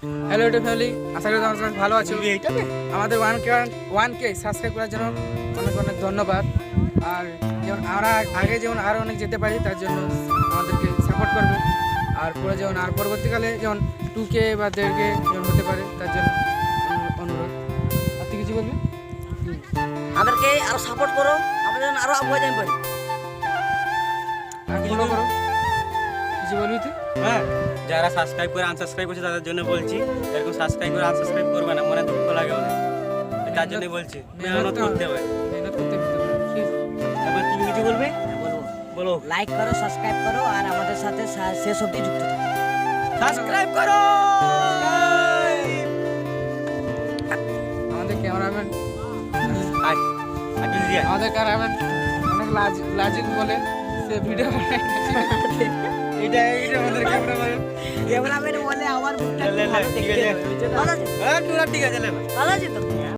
Hello YouTube family, আশা করি তোমরা সবাই ভালো আছো। আমাদের 1K সাবস্ক্রাইব করার জন্য অনেক অনেক ধন্যবাদ। আর যেমন আমরা আগে যেমন আরও অনেক যেতে পারি তার জন্য আমাদেরকে সাপোর্ট করবে। আর পরে যেমন আর পরবর্তীকালে যেমন 2K বা 1.5K যেমন হতে পারে তার জন্য অনুরোধ। আর তুই কিছু বলবি? আমাদেরকে আরো সাপোর্ট করো, আমরা যেন আরো আগুয়ে যাই পারি। আর ফলো করো। কিছু বলবি তুই? হ্যাঁ, যারা সাবস্ক্রাইব করে আনসাবস্ক্রাইব করছে তাদের জন্য বলছি, এরকম সাবস্ক্রাইব করে আনসাবস্ক্রাইব করবে না, মনে দুঃখ লাগে অনেক। তার জন্য বলছি মেহনত করতে হবে। মেহনত করতে হবে। ঠিক আছে? এবার তুমি কিছু বলবে? বলবো, বলো। লাইক করো, সাবস্ক্রাইব করো আর আমাদের সাথে শেষ অবধি যুক্ত থাকো। সাবস্ক্রাইব করো। আমাদের ক্যামেরাম্যান আর আকিল দিয়া আমাদের ক্যামেরাম্যান অনেক লাজিক বলে সে ভিডিও বানায় না। এটা আমাদের ক্যামেরাম্যান। ক্যামেরাম্যান বলে আমার মুখটা লে, লে, ভালো ঠিক দেখতে আছে। হবে। ঠিক আছে, লে। ভালো আছে তো?